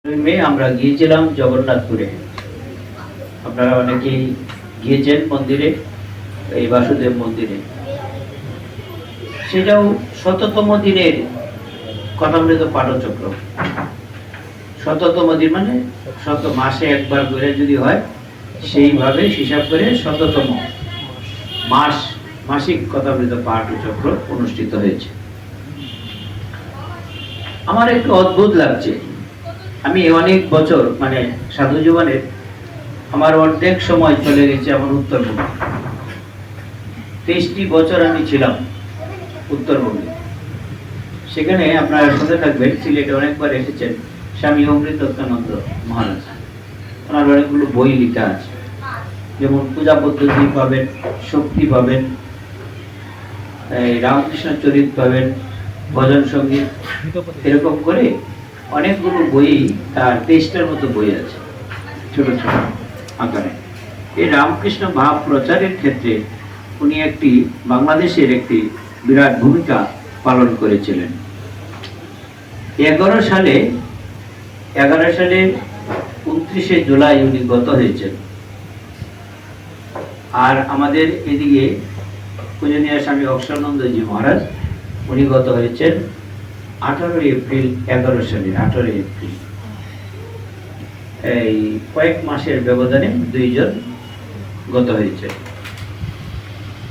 মে আমরা গিয়েছিলাম জগন্নাথপুরে। আপনারা অনেকেই গিয়েছেন মন্দিরে, এই বাসুদেব মন্দিরে। সেটাও ১৭তম দিনের কথামৃত পাঠচক্র। ১৭তম দিন মানে মাসে একবার করে যদি হয়, সেইভাবে হিসাব করে ১৭তম মাসিক কথামৃত পাঠচক্র অনুষ্ঠিত হয়েছে। আমার একটু অদ্ভুত লাগছে, আমি অনেক বছর মানে সাধু জীবনের আমার অর্ধেক সময় চলে গেছে আমার উত্তরবঙ্গে। ২৩টি বছর আমি ছিলাম উত্তরবঙ্গে। সেখানে আপনারা শুনে থাকবেন, সিলেটে অনেকবার এসেছেন স্বামী অমৃতানন্দ মহারাজ। ওনার অনেকগুলো বই লেখা আছে, যেমন পূজা পদ্ধতি পাবেন, শক্তি পাবেন, রামকৃষ্ণ চরিত পাবেন, ভজন সঙ্গীত, এরকম করে অনেকগুলো বই, তার ২৩টার মতো বই আছে ছোট ছোট আকারে। এই রামকৃষ্ণ ভাব প্রচারের ক্ষেত্রে উনি বাংলাদেশের একটি বিরাট ভূমিকা পালন করেছিলেন। 11 সালে 29শে জুলাই উনি গত হয়েছেন। আর আমাদের এদিকে পূজনীয় স্বামী অক্ষরানন্দজি মহারাজ, উনি গত হয়েছেন 18 এপ্রিল 11 সালে 18 এপ্রিল। এই কয়েক মাসের ব্যবধানে দুইজন গত হয়েছে।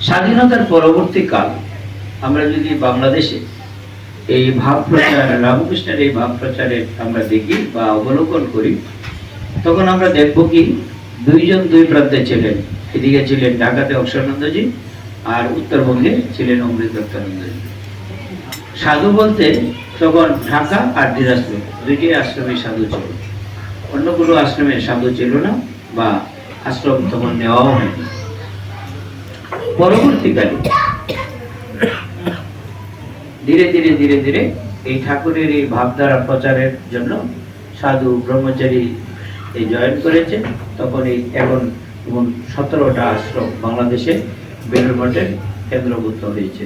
স্বাধীনতার পরবর্তী কাল আমরা যদি বাংলাদেশে এই ভাব প্রচার, রামকৃষ্ণের এই ভাব প্রচারের আমরা দেখি বা অবলোকন করি, তখন আমরা দেখব কি দুইজন দুই প্রান্তে ছিলেন। এদিকে ছিলেন ঢাকাতে অক্ষরানন্দজি, আর উত্তরবঙ্গে ছিলেন অমৃতানন্দজি। সাধু বলতে তখন ঢাকা আর দিনাজপুর দুইটি আশ্রমে সাধু ছিল, অন্য কোনো আশ্রমে সাধু ছিল না, বা আশ্রম তখন নেওয়াও হয়নি। পরবর্তীকালে ধীরে ধীরে ধীরে ধীরে এই ঠাকুরের এই ভাবধারা প্রচারের জন্য সাধু ব্রহ্মচারী এই জয়েন করেছে। তখন এই এখন 17টা আশ্রম বাংলাদেশে বেলুড় মঠের কেন্দ্রভূত হয়েছে।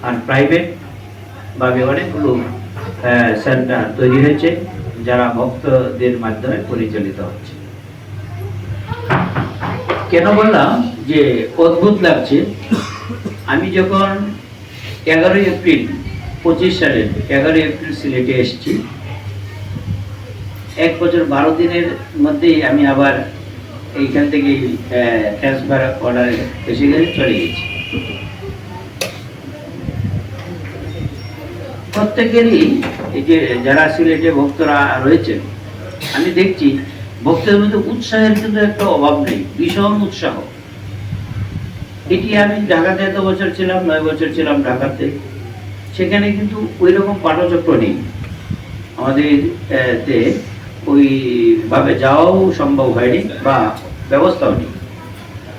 আর প্রাইভেট ভাবে অনেকগুলো সেন্টার তৈরি হয়েছে, যারা ভক্তদের মাধ্যমে পরিচালিত হচ্ছে। কেন বললাম যে অদ্ভুত লাগছে, আমি যখন 11 এপ্রিল 25 সালের 11 এপ্রিল সিলেটে এসেছি, 1 বছর 12 দিনের মধ্যেই আমি আবার এইখান থেকে ট্রান্সফার অর্ডার এসে গেছে, চলে গেছি। প্রত্যেকেরই এই যে যারা সিলেটে ভক্তরা রয়েছেন, আমি দেখছি ভক্তের মধ্যে উৎসাহের কিন্তু একটা অভাব নেই, ভীষণ উৎসাহ। এটি আমি ঢাকাতে এত বছর ছিলাম, 9 বছর ছিলাম ঢাকাতে, সেখানে কিন্তু ওই রকম পাঠচক্র নেই আমাদের, ওইভাবে যাওয়াও সম্ভব হয়নি বা ব্যবস্থাও নেই।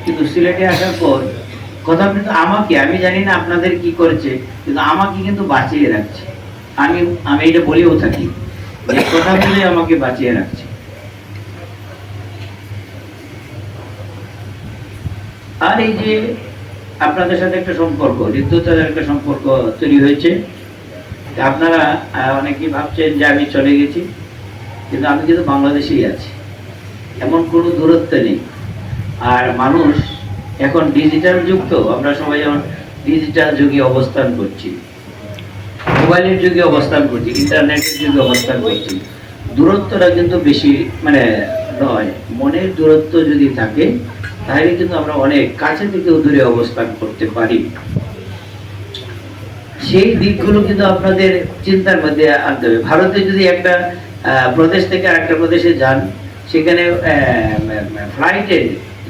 কিন্তু সিলেটে আসার পর কথা কিন্তু আমি জানি না আপনাদের কি করেছে, কিন্তু আমাকে কিন্তু বাঁচিয়ে রাখছে। আমি এটা বলেও থাকি যে কথা বলে আমাকে বাঁচিয়ে রাখছে। আর এই যে আপনাদের সাথে একটা সম্পর্ক, হৃদ্যতার একটা সম্পর্ক তৈরি হয়েছে। আপনারা অনেকেই ভাবছেন যে আমি চলে গেছি, কিন্তু আমি কিন্তু বাংলাদেশেই আছি, এমন কোনো দূরত্ব নেই। আর মানুষ এখন ডিজিটাল যুগ, তো আমরা সবাই যেমন ডিজিটাল যুগে অবস্থান করছি, মোবাইলের যুগে অবস্থান করছি, ইন্টারনেটের যুগে অবস্থান করছি। দূরত্বটা কিন্তু বেশি নয়, মনের দূরত্ব যদি থাকে তাহলে কিন্তু আমরা অনেক কাছে থেকেও দূরে অবস্থান করতে পারি। সেই দিকগুলো কিন্তু আপনাদের চিন্তার মধ্যে আনতে হবে। ভারতে যদি একটা প্রদেশ থেকে আরেকটা প্রদেশে যান, সেখানে ফ্লাইটের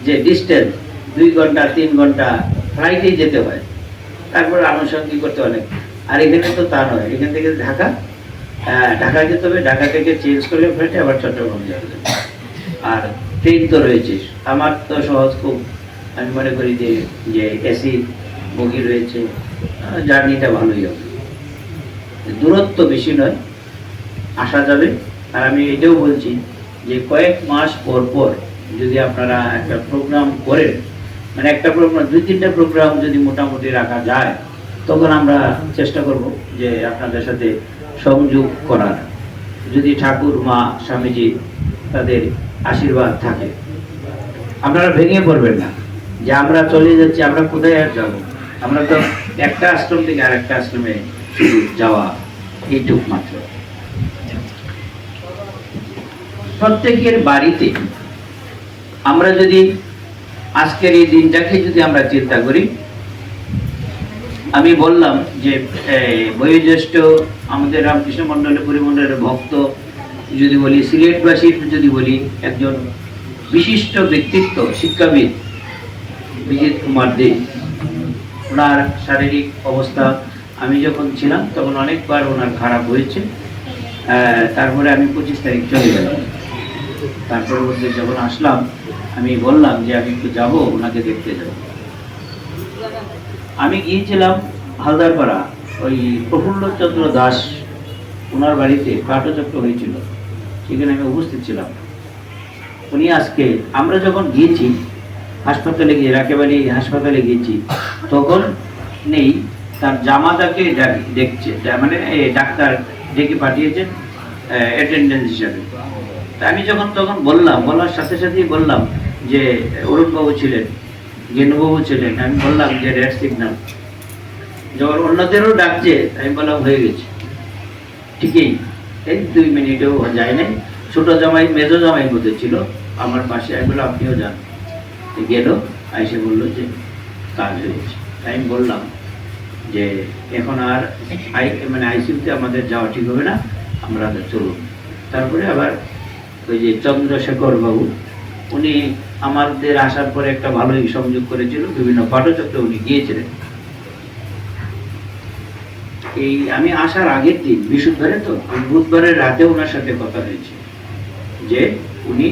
যে ডিস্টেন্স 2 ঘন্টা 3 ঘন্টা ফ্লাইটেই যেতে হয়, তারপর আনুষঙ্গিক করতে অনেক। আর এখানে তো তা নয়, এখান থেকে ঢাকা যেতে হবে, ঢাকা থেকে চেঞ্জ করলে ফ্লাইটে আবার চট্টগ্রাম যাবে। আর ট্রেন তো রয়েছে, আমার তো সহজ খুব, আমি মনে করি যে এসি বগি রয়েছে, জার্নিটা ভালোই হবে, দূরত্ব বেশি নয়, আসা যাবে। আর আমি এটাও বলছি যে কয়েক মাস পর পর যদি আপনারা একটা প্রোগ্রাম করেন, মানে একটা প্রোগ্রাম 2-3টা প্রোগ্রাম যদি মোটামুটি রাখা যায়, তখন আমরা চেষ্টা করব যে আপনাদের সাথে সংযোগ করার। যদি ঠাকুর মা স্বামীজি তাদের আশীর্বাদ থাকে, আপনারা ভেঙে পড়বেন না যে আমরা চলে যাচ্ছি, আমরা কোথায় আর যাবো। আমরা তো একটা আশ্রম থেকে আরেকটা আশ্রমে শুধু যাওয়া, এইটুক মাত্র। প্রত্যেকের বাড়িতে আমরা যদি আজকের এই দিনটাকে যদি আমরা চিন্তা করি, আমি বললাম যে বয়োজ্যেষ্ঠ আমাদের রামকৃষ্ণ মন্ডলের পরিমণ্ডলের ভক্ত যদি বলি, সিলেটবাসীর যদি বলি, একজন বিশিষ্ট ব্যক্তিত্ব শিক্ষাবিদ বিজিত কুমার দে। ওনার শারীরিক অবস্থা আমি যখন ছিলাম তখন অনেকবার ওনার খারাপ হয়েছে। তারপরে আমি 25 তারিখ চলে গেলাম। তারপরে যখন আসলাম আমি বললাম যে আমি একটু যাবো, ওনাকে দেখতে যাব। আমি গিয়েছিলাম হালদারপাড়া, ওই প্রফুল্লচন্দ্র দাস ওনার বাড়িতে পাঠচক্র হয়েছিল, সেখানে আমি উপস্থিত ছিলাম। উনি আজকে আমরা যখন গিয়েছি হাসপাতালে গিয়ে, রাকেবালি হাসপাতালে গিয়েছি, তখন নেই, তার জামাতাকে দেখছে, মানে ডাক্তার ডেকে পাঠিয়েছেন অ্যাটেন্ডেন্স হিসাবে। আমি যখন তখন বলার সাথে সাথেই বললাম যে অরুণবাবু ছিলেন, গেনুবাবু ছিলেন। আমি বললাম যে রেড সিগন্যাল। যখন অন্যদেরও ডাকছে আমি বললাম হয়ে গেছে, ঠিকই। এই 2 মিনিটেও যায় নাই। ছোট জামাই মেজো জামাই মধ্যে ছিল আমার পাশে। আমি বললাম আপনিও যান। গেল, এসে বললো যে কাজ হয়েছে। আমি বললাম যে এখন আর মানে আইসিইউতে আমাদের যাওয়া ঠিক হবে না, আমরা চলুন। তারপরে আবার ওই যে চন্দ্রশেখর বাবু, উনি আমাদের আসার পরে একটা ভালোই সংযোগ করেছিল, বিভিন্ন পাঠচক্রে উনি গিয়েছিলেন। এই আমি আসার আগের দিন বৃহস্পতিবারে, তো বুধবারের রাতে ওনার সাথে কথা হয়েছে যে উনি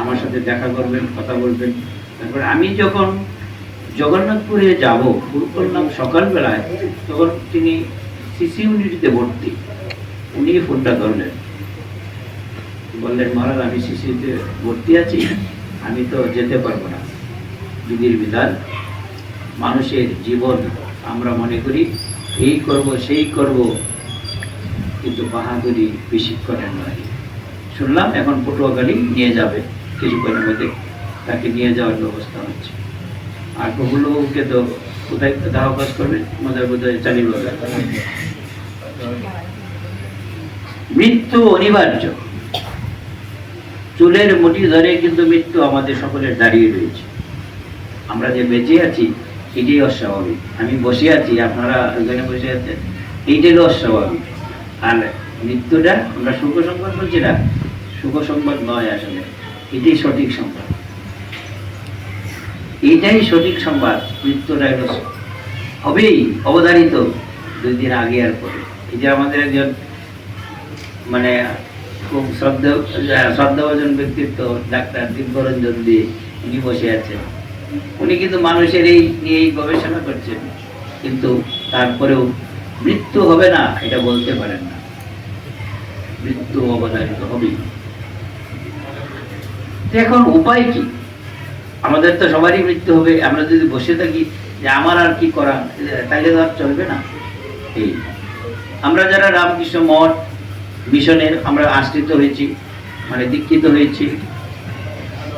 আমার সাথে দেখা করবেন, কথা বলবেন। তারপরে আমি যখন জগন্নাথপুরে যাব করলাম সকালবেলায়, তখন তিনি সিসি ইউনিটিতে ভর্তি। উনি ফোনটা ধরলেন, বললেন মহারাজ আমি সিসিতে ভর্তি আছি, আমি তো যেতে পারবো না। বিধির বিধান, মানুষের জীবন আমরা মনে করি এই করব সেই করব, কিন্তু বাহাদুরি বেশিক্ষণের নয়। শুনলাম এখন পটুয়াখালী নিয়ে যাবে, কিছুক্ষণের মধ্যে তাকে নিয়ে যাওয়ার ব্যবস্থা হচ্ছে। আর প্রফুল্লকে তো কোথায় দাহ কাজ করবে, আমাদের বোধহয় চালিবাজার। মৃত্যু অনিবার্য, চুলের মুঠি ধরে কিন্তু মৃত্যু আমাদের সকলের দাঁড়িয়ে রয়েছে। আমরা যে বেঁচে আছি এটাই অস্বাভাবিক। আমি বসে আছি, আপনারা ওইখানে বসে আছেন, এইটাই অস্বাভাবিক। আর মৃত্যুটা আমরা সুখ সংবাদ বলছি না, সুখ সংবাদ নয়, আসলে এটাই সঠিক সংবাদ। এইটাই সঠিক সংবাদ। মৃত্যুটা হবেই, অবধারিত 2 দিন আগে আর পরে। এই যে আমাদের একজন মানে খুব শ্রদ্ধাভাজন ব্যক্তিত্ব ডাক্তার দিব্যরঞ্জন দিয়ে, উনি বসে আছেন। উনি কিন্তু মানুষের এই নিয়েই গবেষণা করছেন, কিন্তু তারপরেও মৃত্যু হবে না এটা বলতে পারেন না। মৃত্যু অবধারিত হবেই। এখন উপায় কি? আমাদের তো সবারই মৃত্যু হবে। আমরা যদি বসে থাকি যে আমার আর কি করা, তাইলে তো আর চলবে না। এই আমরা যারা রামকৃষ্ণ মঠ মিশনের আমরা আশ্রিত হয়েছি, মানে দীক্ষিত হয়েছি,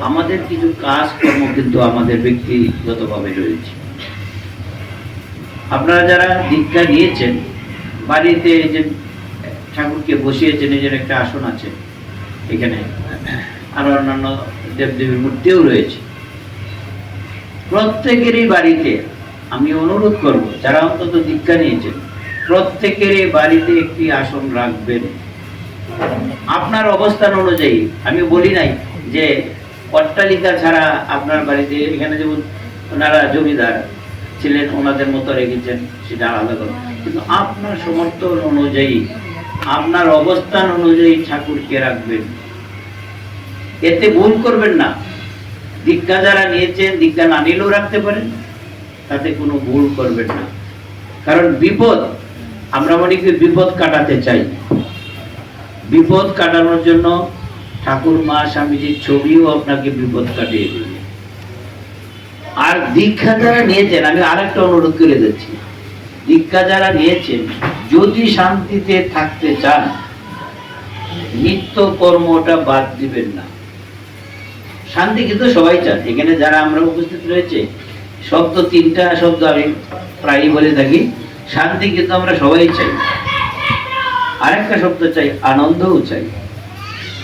আমাদের কিছু কাজ কর্ম কিন্তু আমাদের ব্যক্তিগতভাবে রয়েছে। আপনারা যারা দীক্ষা নিয়েছেন, বাড়িতে যে ঠাকুরকে বসিয়েছেন, নিজের একটা আসন আছে, এখানে আরো অন্যান্য দেবদেবীর মূর্তিও রয়েছে। প্রত্যেকেরই বাড়িতে আমি অনুরোধ করব, যারা অন্তত দীক্ষা নিয়েছেন, প্রত্যেকেরই বাড়িতে একটি আসন রাখবেন আপনার অবস্থান অনুযায়ী। আমি বলি নাই যে অট্টালিকা ছাড়া আপনার বাড়িতে, এখানে যেমন ওনারা জমিদার ছিলেন, ওনাদের মতো রেখেছেন, সেটা আলাদা করুন, কিন্তু আপনার সমর্থন অনুযায়ী, আপনার অবস্থান অনুযায়ী ঠাকুরকে রাখবেন। এতে ভুল করবেন না। দীক্ষা যারা নিয়েছেন, দীক্ষা না নিলেও রাখতে পারেন, তাতে কোনো ভুল করবেন না। কারণ বিপদ, আমরা মনে করি বিপদ কাটাতে চাই। বিপদ কাটানোর জন্য ঠাকুর মা স্বামীজির ছবিও আপনাকে বিপদ কাটিয়ে দেবে। আর দীক্ষা যারা নিয়েছেন, আমি আরেকটা অনুরোধ করে দিচ্ছি, দীক্ষা যারা নিয়েছেন যদি শান্তিতে থাকতে চান, নিত্য কর্মটা বাদ দিবেন না। শান্তি কিন্তু সবাই চান, এখানে যারা আমরা উপস্থিত রয়েছে শব্দ, তিনটা শব্দ আমি প্রায়ই বলে থাকি। শান্তি কিন্তু আমরা সবাই চাই, আরেকটা শব্দ চাই আনন্দও চাই,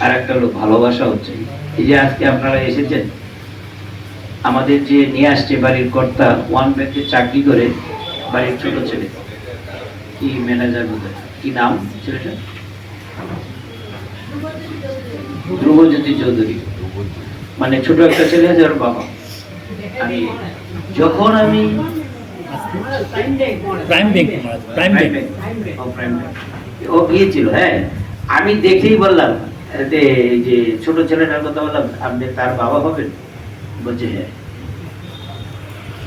আর একটা হলো ভালোবাসাও চাই। এই যে আজকে আপনারা এসেছেন, আমাদের যে নিয়ে আসছে বাড়ির কর্তা, ওয়ান ব্যাংকে চাকরি করে, বাড়ির ছোট ছেলে, কি ম্যানেজার বোধহয়, কি নাম ছেলেটা, ধ্রুবজ্যোতি চৌধুরী, মানে ছোট একটা ছেলে আছে ওর বাবা। আমি যখন আমি ও গিয়েছিল, হ্যাঁ, আমি দেখেই বললাম যে ছোট ছেলেটার কথা বললাম, আপনি তার বাবা হবেন? বলছে হ্যাঁ।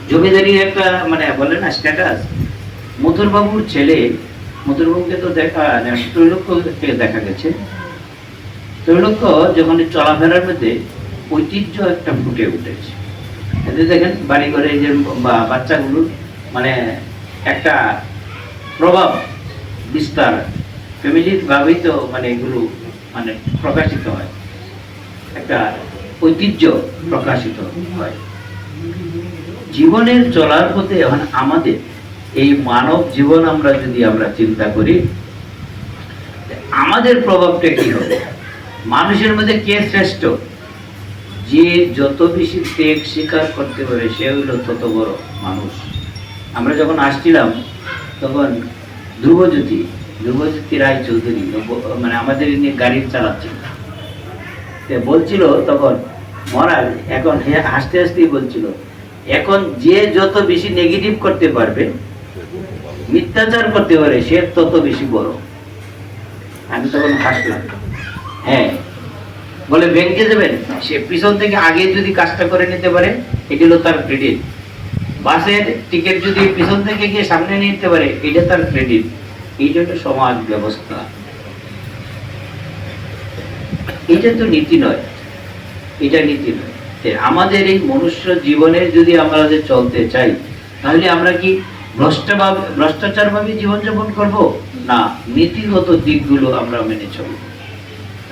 জমিদারির একটা মানে বলে না স্ট্যাটাস। মথুর বাবুর ছেলে, মথুর বাবুকে তো ত্রৈলোক্যকে দেখা গেছে। ত্রৈলোক্য যখন চলাফেরার মধ্যে ঐতিহ্য একটা ফুটে উঠেছে। এতে দেখেন বাড়ি ঘরে যে বাচ্চাগুলো মানে একটা প্রভাব বিস্তার, ফ্যামিলির ভাবেই তো মানে এগুলো মানে প্রকাশিত হয়, একটা ঐতিহ্য প্রকাশিত হয়। জীবনের চলার পথে এখন আমাদের এই মানব জীবন আমরা যদি আমরা চিন্তা করি, আমাদের প্রভাবটা কি হবে? মানুষের মধ্যে কে শ্রেষ্ঠ? যে যত বেশি ত্যাগ স্বীকার করতে পারে সে হলো তত বড় মানুষ। আমরা যখন আসছিলাম তখন ধ্রুবজ্যোতি রায় চৌধুরী মানে আমাদের নিয়ে গাড়ি চালাচ্ছিল, বলছিল তখন মহারাজ, এখন হাসতে হাসতেই বলছিল, এখন যে যত বেশি নেগেটিভ করতে পারবে, মিথ্যাচার করতে পারে, সে তত বেশি বড়। আমি তখন হাসলাম। হ্যাঁ, বলে ব্যাংকে যাবেন, সে পিছন থেকে আগে যদি কাজটা করে নিতে পারে এটি হলো তার ক্রেডিট। বাসের টিকিট যদি পিছন থেকে গিয়ে সামনে নিতে পারে এটা তার ক্রেডিট। এইটা তো সমাজ ব্যবস্থা, এটা তো নীতি নয়, এটা নীতি নয়। আমাদের এই মনুষ্য জীবনে যদি আমরা চলতে চাই, তাহলে আমরা কি ভ্রষ্টাচার ভাবে জীবনযাপন করব? না, নীতিগত দিকগুলো আমরা মেনে চলব।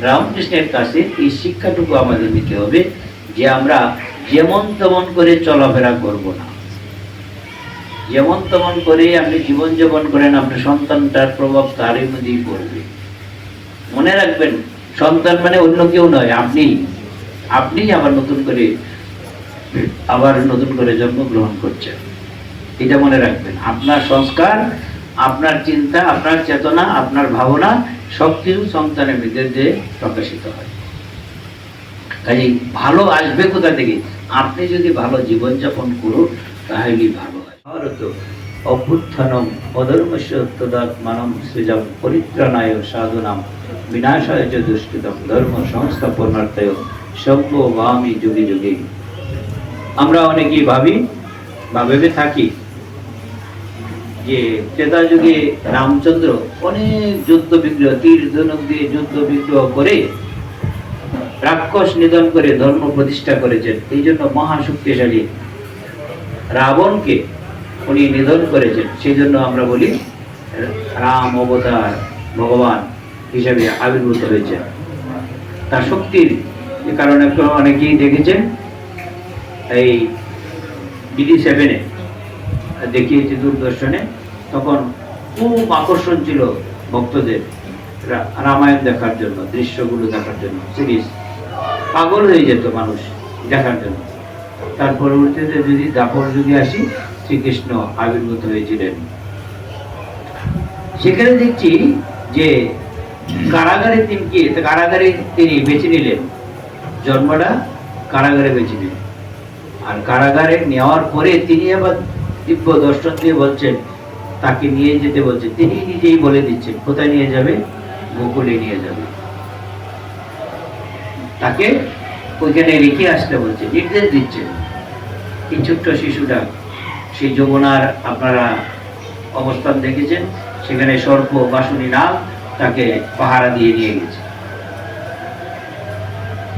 রামকৃষ্ণের কাছে এই শিক্ষাটুকু আমাদের নিতে হবে যে আমরা যেমন তেমন করে চলাফেরা করব না। যেমন তেমন করে আপনি জীবনযাপন করেন, আপনার সন্তানটার প্রভাব তারই মধ্যেই পড়বে। মনে রাখবেন, সন্তান মানে অন্য কেউ নয়, আপনি আবার নতুন করে জন্মগ্রহণ করছেন। এটা মনে রাখবেন। আপনার সংস্কার, আপনার চিন্তা, আপনার চেতনা, আপনার ভাবনা সবকিছু সন্তানের মধ্যে প্রকাশিত হয়। কাজে ভালো আসবে কোথা থেকে? আপনি যদি ভালো জীবনযাপন করুন তাহলেই ভালো হয়। অভ্যুত্থানম অধর্মস্য তদাত্মানম সৃজম পরিত্রাণায় সাধনাম বিনাশায় চ দুষ্কৃতম ধর্ম সংস্থাপনার্থায় সম্ভবামি যুগে যুগে। আমরা অনেকেই ভাবি বা ভেবে থাকি যে ত্রেতা যুগে রামচন্দ্র অনেক যুদ্ধ বিগ্রহ, তীর ধনুক দিয়ে যুদ্ধ বিগ্রহ করে রাক্ষস নিধন করে ধর্ম প্রতিষ্ঠা করেছেন। এই জন্য মহাশক্তিশালী রাবণকে উনি নিধন করেছেন। সেই জন্য আমরা বলি রাম অবতার ভগবান হিসাবে আবির্ভূত হয়েছেন। তার শক্তির কারণে অনেকেই দেখেছেন এই DD7 দেখিয়েছে দূরদর্শনে, তখন খুব আকর্ষণ ছিল ভক্তদের রামায়ণ দেখার জন্য, দৃশ্যগুলো দেখার জন্য। সিরিজ পাগল হয়ে যেত মানুষ দেখার জন্য। তার পরবর্তীতে যদি দাপর যুগে আসি, শ্রীকৃষ্ণ আবির্ভূত হয়েছিলেন। সেখানে দেখছি যে কারাগারে তিনি বেছে নিলেন, জন্মটা কারাগারে বেছে নিলেন। আর কারাগারে নেওয়ার পরে তিনি আবার দিব্য দর্শন দিয়ে বলছেন, তাকে নিয়ে যেতে বলছেন। তিনি নিজেই বলে দিচ্ছেন কোথায় নিয়ে যাবে, গোকুলে নিয়ে যাবে। তাকে ওইখানে রেখে আসতে বলছে, নির্দেশ দিচ্ছেন। এই ছোট্ট শিশুটা, সেই যমুনার আপনারা অবস্থান দেখেছেন, সেখানে সর্প বাসুনি নাগ তাকে পাহারা দিয়ে নিয়ে গেছে।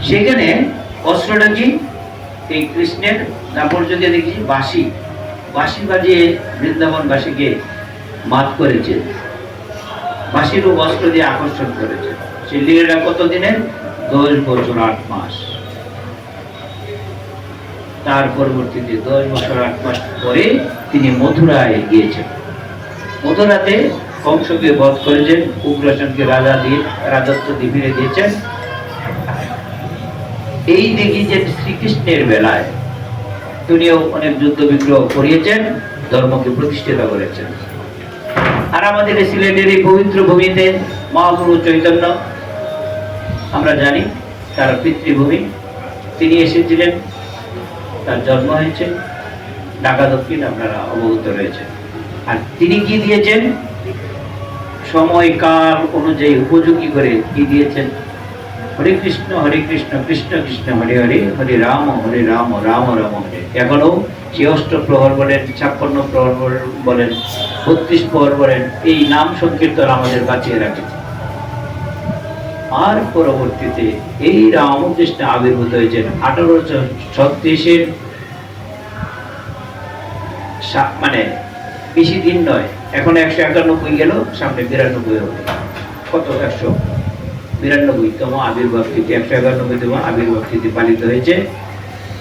সেখানে অস্ত্রটা কি? এই কৃষ্ণের দাপর যুগে দেখেছি বাঁশি বাজিয়ে বৃন্দাবনবাসীকে মাত করেছে, বাঁশির অস্ত্র দিয়ে আকর্ষণ করেছে। সেই লীলাটা কত দিনের? 10 বছর 8 মাস। তার পরবর্তীতে 10 বছর 8 মাস পরে তিনি মথুরায় গিয়েছেন। মথুরাতে কংসকে বধ করেছেন, উগ্রসেনকে রাজত্ব দিয়ে ফিরে দিয়েছেন। এই দেখি যে শ্রীকৃষ্ণের বেলায় তিনিও অনেক যুদ্ধ বিগ্রহ করিয়েছেন, ধর্মকে প্রতিষ্ঠিত করেছেন। আর আমাদের সিলেটের এই পবিত্র ভূমিতে মহাপুরুষ চৈতন্য, আমরা জানি তার পিতৃভূমি, তিনি এসেছিলেন, তার জন্ম হয়েছে ঢাকা দক্ষিণ, আপনারা অবগত রয়েছে। আর তিনি কি দিয়েছেন? সময় কাল অনুযায়ী উপযোগী করে কি দিয়েছেন? হরে কৃষ্ণ কৃষ্ণ কৃষ্ণ হরে হরে, হরে রাম রাম রাম হরে। এখনো সে 8 প্রহর বলেন, 56 প্রহর বলেন, 32 প্রহর বলেন, এই নাম সংকীর্তন আমাদের বাঁচিয়ে রাখেছে। আর পরবর্তীতে এই রামকৃষ্ণ আবির্ভূত হয়েছেন 1836-এর, মানে বেশি দিন নয়, এখন 191 গেল, সামনে 92 হবে। কত? 192তম আবির্ভাব তিথি, 191তম আবির্ভাব তিথি পালিত হয়েছে,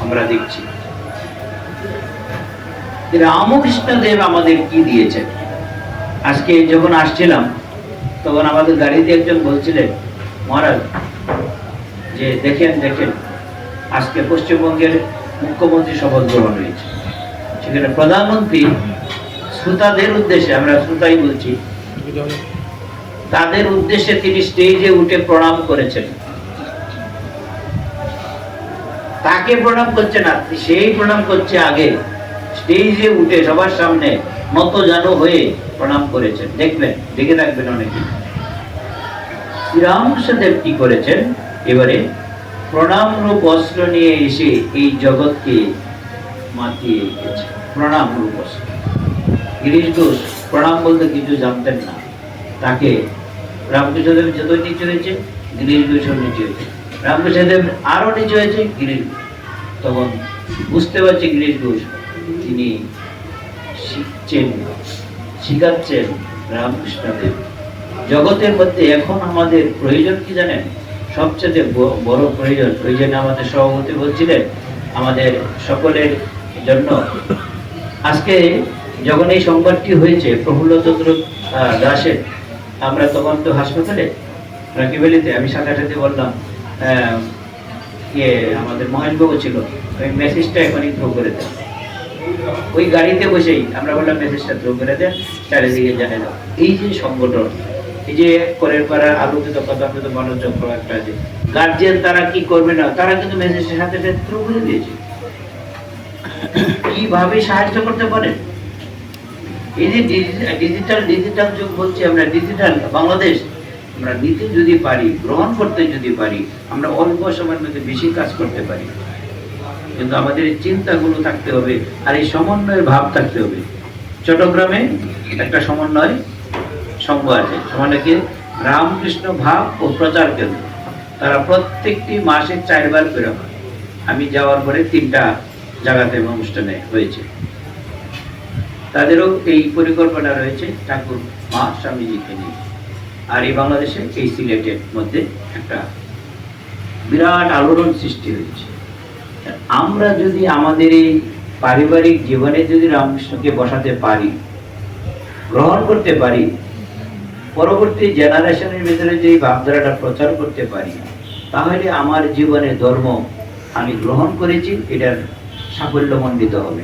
আমরা দেখছি। রামকৃষ্ণ দেব আমাদের কি দিয়েছেন? আজকে যখন আসছিলাম তখন আমাদের গাড়িতে একজন বলছিলেন, মহারাজ যে দেখেন আজকে পশ্চিমবঙ্গের মুখ্যমন্ত্রী শপথ গ্রহণ হয়েছে, সেখানে প্রধানমন্ত্রী শ্রোতাদের উদ্দেশ্যে, আমরা শ্রোতাই বলছি, তাদের উদ্দেশ্যে তিনি স্টেজে উঠে প্রণাম করেছেন। তাকে প্রণাম করছে না, সেই প্রণাম করছে আগে, স্টেজে উঠে সবার সামনে নত জানু হয়ে প্রণাম করেছেন। দেখবেন, দেখে রাখবেন অনেকে। শ্রীরামকৃষ্ণদেব কি করেছেন? এবারে প্রণাম রূপ অস্ত্র নিয়ে এসে এই জগৎকে মাতিয়ে গেছে। প্রণাম রূপ অস্ত্র। গিরিশ ঘোষ প্রণাম বলতে কিছু জানতেন না, তাকে রামকৃষ্ণদেব যত নিচে হয়েছে, গিরিশ ঘোষও নিচে হয়েছে, রামকৃষ্ণদেব আরো নিচে হয়েছে, গিরিশ। তখন বুঝতে পারছে গিরিশ ঘোষ তিনি শিখাচ্ছেন রামকৃষ্ণদেব। জগতের মধ্যে এখন আমাদের প্রয়োজন কি জানেন? সবচেয়ে বড় প্রয়োজন, ওই জন্য আমাদের সভাপতি বলছিলেন আমাদের সকলের জন্য। আজকে যখন এই সংবাদটি হয়েছে প্রফুল্লচন্দ্র দাসের, আমরা তখন তো হাসপাতালে রাকিবেলিতে, আমি সাথে সাথে বললাম আমাদের মহেশবাবু ছিল, ওই মেসেজটা এখনই থ্রো করে দেন। ওই গাড়িতে বসেই আমরা বললাম মেসেজটা থ্রো করে দেন, চারিদিকে জানে দাও। এই যে সংগঠন, এই যে করের পাড়ার আলোচিত কথা মানুষ চক্র একটা আছে, গার্জিয়ান তারা কি করবে না, তারা কিন্তু মেসেজের সাথে সাথে থ্রো করে দিয়েছে। কিভাবে সাহায্য করতে পারেন? এই যে ডিজিটাল যুগ বলছি আমরা, ডিজিটাল বাংলাদেশ, আমরা নিতে যদি পারি, গ্রহণ করতে যদি পারি, আমরা অল্প সময়ের মধ্যে বেশি কাজ করতে পারি। কিন্তু আমাদের এই চিন্তাগুলো থাকতে হবে, আর এই সমন্বয়ের ভাব থাকতে হবে। চট্টগ্রামে একটা সমন্বয় সংঘ আছে, সমানকে রামকৃষ্ণ ভাব ও প্রচার কেন্দ্র। তারা প্রত্যেকটি মাসে 4 বার করে হয়। আমি যাওয়ার পরে 3টা জায়গাতে অনুষ্ঠানে হয়েছে। তাদেরও এই পরিকল্পনা রয়েছে ঠাকুর মা স্বামীজিকে নিয়ে। আর এই বাংলাদেশে এই সিলেটের মধ্যে একটা বিরাট আলোড়ন সৃষ্টি হয়েছে। আমরা যদি আমাদের এই পারিবারিক জীবনে যদি রামকৃষ্ণকে বসাতে পারি, গ্রহণ করতে পারি, পরবর্তী জেনারেশনের ভিতরে যে ভাবধারাটা প্রচার করতে পারি, তাহলে আমার জীবনে ধর্ম আমি গ্রহণ করেছি এটার সাফল্যমণ্ডিত হবে।